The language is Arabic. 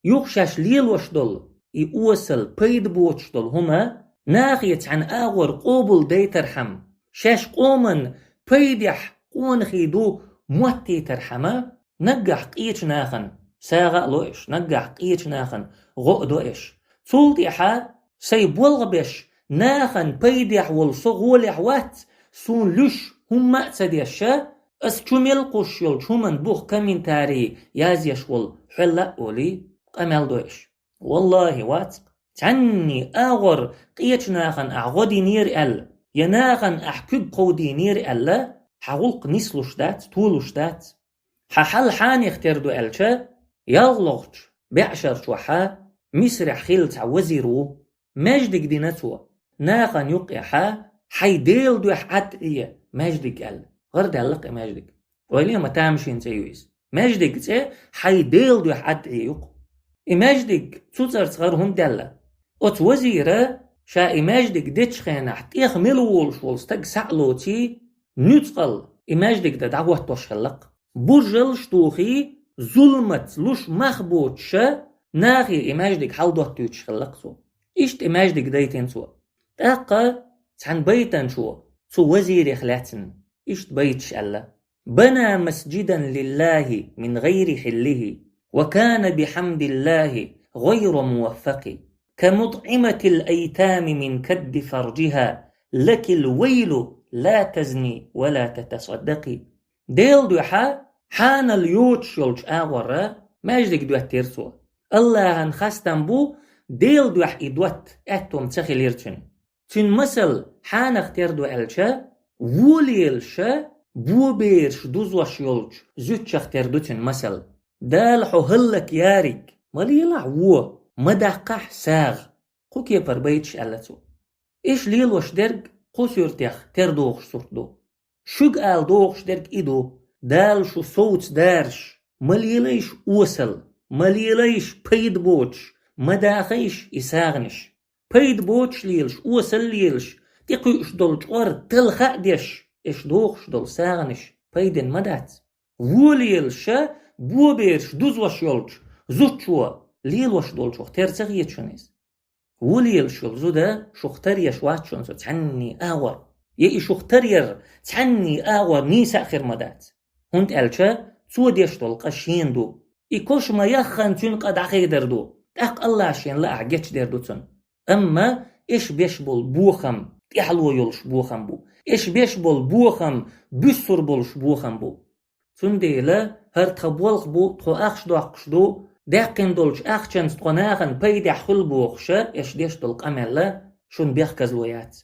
يخشش ليل وشدل يوصل بيد بوشدل هما ناخيت عن آغور قوبل ديترحم شاش قومن بيدح قون خيدو موتي ترحمه نجح قيش ناخن ساغا لوش نجح قيش ناخن غقدو إش صولت إحا سيبولغ بش ناخن بيدح والصغولح وات سون لش هم مأسد يشا اس چوميل قوشيل چومن بوخ كمين تاري يازيش وال حلا أولي قمال دوش والله واتق تعني آغر قيش ناخن أعغدي نير أل يناخن أحكب قودي نير ألا حغلق نسلوش دات طولوش دات ححل حان يختردو ألشا يغلغش بعشر شوحا مسرح خيلت وزيرو ماجدك دينتو ناخن يقيحا حيديل دوح عدئية ماجدك أل غرد ألق ماجدك وإليه ما تامشين تيويس ماجدك تي حيديل دوح عدئية يق إماجدك تسر صغر هم دالة أت وزيرة شا إماجدك ديتش خينح تيخ ملوولش والستق سعلوتي نتقل إماجدك دا دعوة توشخلق برجل شتوخي ظلمت لوش مخبوتش ناخي إماجدك حال دوت توشخلق سو إشت إماجدك دايتين سو تاقا تحن بيتن شو وزير يخلاتن إشت بيتش ألا بنى مسجدا لله من غير حله وكان بحمد الله غير موفق كمطعمة الأيتام من كد فرجها لك الويل لا تزني ولا تتصدقي ديل دوحا حان اليوتش يلش آورا ماجدك دوات تيرسو الله هنخستن بو ديل دوح إدوات أتوم تخيليرتن تن مثل حان اختير دو ألشا ووليلشا بو بيرش دوزوش يلش زوتش اختير دوتن مثل دالحو هلك ياريك مليلع وو مدقح ساغ قوك يبر بيتش ألتو إيش ليل وش درق قوس يرتيخ تردوغش سرتدو شوق آل دوغش درق إدو دال شو صوت دارش مليليش وصل مليليش بيد بوتش مداخيش إساغنش بيد بوتش ليلش وصل ليلش تيقوش دول جور تلخق ديش إش دوغش دول ساغنش بيدن مدات ووليلشا بو بيرش دوزوش يولش زوتشوا ليل وش دول شوخ ترسغ يتشونيز وليل شول زودا شوختر يشواتشون سو تعني آور يأي شوختر تعني آور نيس آخر مدات هنت ألشا سود يشتول قشين دو إيكوش ما يخن تنقد عقيدر دو تاق الله عشين لا أعجتش دير دوتن أما إيش بيشبول بوخم تحلو يولش بوخم بو إيش بيشبول بوخم بسر بولش بوخم بو تنديلا هر تخبولخ بو تخو أخش دو أخش دو داقين دولش أخشن ستقناخن بيدح خل بوخشا إيش ديش دول قملا شون بيخكز لويات